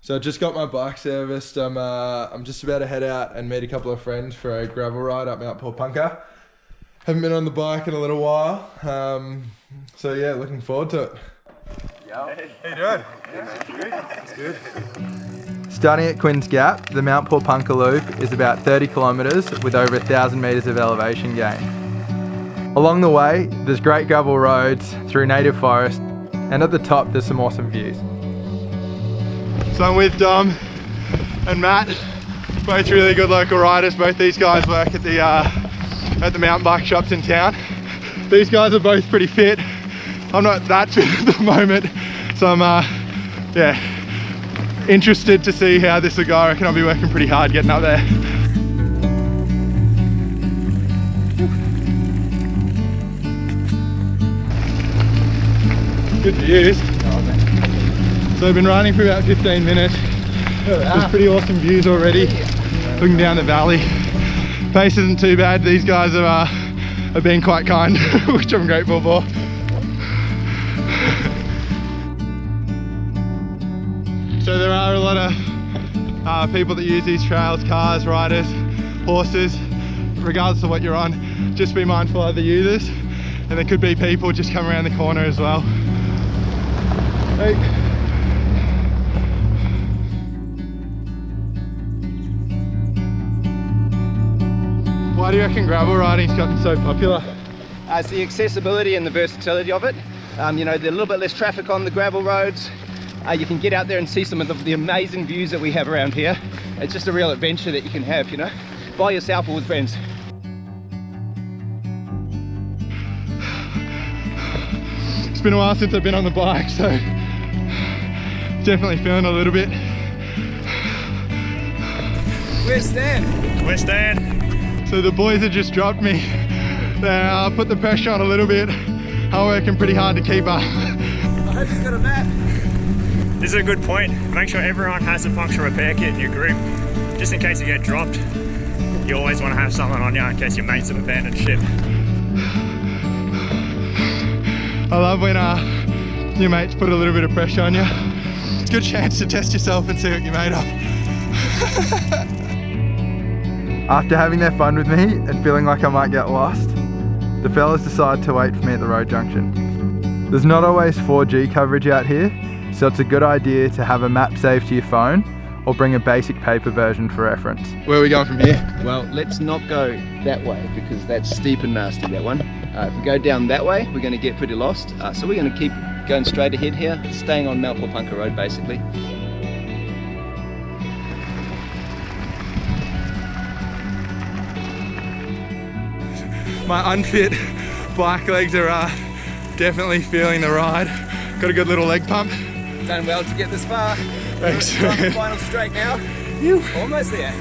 So I just got my bike serviced. I'm just about to head out and meet a couple of friends for a gravel ride up Mount Porepunkah. Haven't been on the bike in a little while. So yeah, looking forward to it. Hey, how you doing? It's good. Starting at Quinn's Gap, the Mount Porepunkah loop is about 30 kilometres with over 1,000 metres of elevation gain. Along the way, there's great gravel roads through native forest, and at the top there's some awesome views. So I'm with Dom and Matt, both really good local riders. Both these guys work at the mountain bike shops in town. These guys are both pretty fit. I'm not that fit at the moment, so I'm yeah, interested to see how this will go. I reckon I'll be working pretty hard getting up there. Good views. So I've been riding for about 15 minutes. There's pretty awesome views already, looking down the valley. Pace isn't too bad. These guys have been quite kind, which I'm grateful for. So there are a lot of people that use these trails, cars, riders, horses, regardless of what you're on. Just be mindful of the users, and there could be people just come around the corner as well. Hey. Why do you reckon gravel riding's gotten so popular? It's the accessibility and the versatility of it. You know, there's a little bit less traffic on the gravel roads. You can get out there and see some of the amazing views that we have around here. It's just a real adventure that you can have, you know, by yourself or with friends. It's been a while since I've been on the bike, so definitely feeling a little bit. Where's Stan? Where's Stan? So the boys have just dropped me. They put the pressure on a little bit. I'm working pretty hard to keep up. I hope he's got a map. This is a good point. Make sure everyone has a puncture repair kit in your group. Just in case you get dropped, you always want to have something on you in case your mates have abandoned ship. I love when your mates put a little bit of pressure on you. It's a good chance to test yourself and see what you're made of. After having their fun with me and feeling like I might get lost, the fellas decide to wait for me at the road junction. There's not always 4G coverage out here, so it's a good idea to have a map saved to your phone or bring a basic paper version for reference. Where are we going from here? Well, let's not go that way because that's steep and nasty, that one. If we go down that way, we're going to get pretty lost. So we're going to keep going straight ahead here, staying on Mount Porepunkah Road basically. My unfit bike legs are definitely feeling the ride. Got a good little leg pump. Done well to get this far. Thanks. We're on the final straight now. Almost there.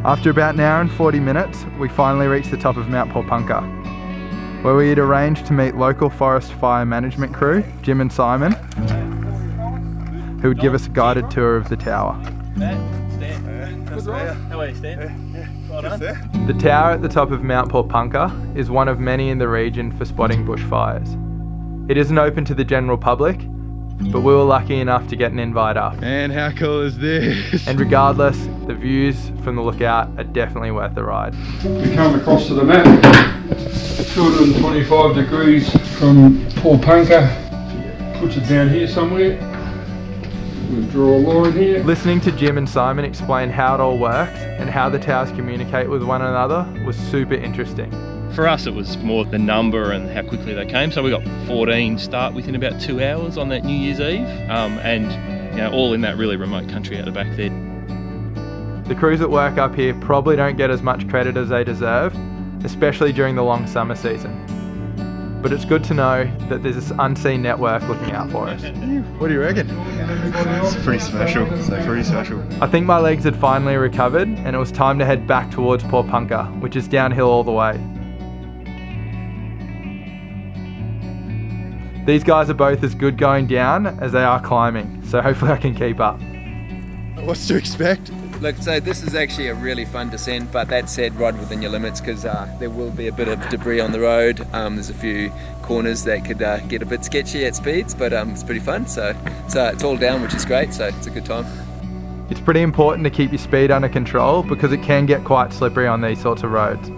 After about an hour and 40 minutes, we finally reached the top of Mount Porepunkah, where we had arranged to meet local forest fire management crew, Jim and Simon, who would give us a guided tour of the tower. The tower at the top of Mount Porepunkah is one of many in the region for spotting bushfires. It isn't open to the general public, but we were lucky enough to get an invite up. And how cool is this? And regardless, the views from the lookout are definitely worth the ride. We come across to the map, 225 degrees from Porepunkah, puts it down here somewhere. We'll draw a line here. Listening to Jim and Simon explain how it all works and how the towers communicate with one another was super interesting. For us it was more the number and how quickly they came, so we got 14 start within about 2 hours on that New Year's Eve, and you know, all in that really remote country out the back there. The crews that work up here probably don't get as much credit as they deserve, especially during the long summer season. But it's good to know that there's this unseen network looking out for us. What do you reckon? It's pretty special. Pretty special. I think my legs had finally recovered and it was time to head back towards Porepunkah, which is downhill all the way. These guys are both as good going down as they are climbing, so hopefully I can keep up. What's to expect? Look, so this is actually a really fun descent, but that said, ride within your limits because there will be a bit of debris on the road. There's a few corners that could get a bit sketchy at speeds, but it's pretty fun. So it's all down, which is great, so it's a good time. It's pretty important to keep your speed under control because it can get quite slippery on these sorts of roads.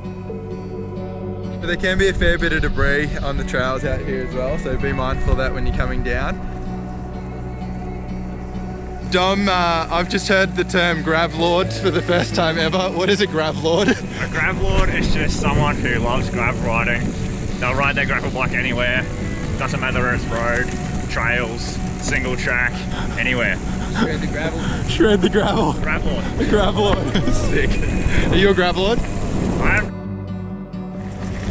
But there can be a fair bit of debris on the trails out here as well, so be mindful of that when you're coming down. Dom, I've just heard the term grav lords for the first time ever. What is a grav lord? A grav lord is just someone who loves grav riding. They'll ride their gravel bike anywhere. Doesn't matter if it's road, trails, single track, anywhere. Shred the gravel. Shred the gravel. Grav lord. A grav lord. Sick. Are you a grav lord? I am.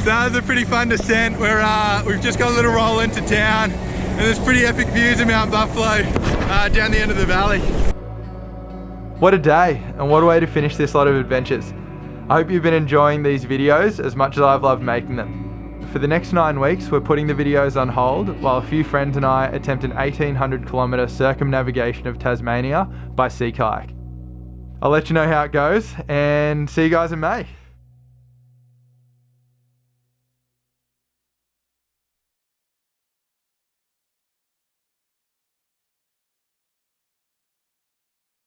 That was a pretty fun descent. We've just got a little roll into town and there's pretty epic views of Mount Buffalo down the end of the valley. What a day, and what a way to finish this lot of adventures. I hope you've been enjoying these videos as much as I've loved making them. For the next 9 weeks, we're putting the videos on hold while a few friends and I attempt an 1,800 kilometre circumnavigation of Tasmania by sea kayak. I'll let you know how it goes and see you guys in May.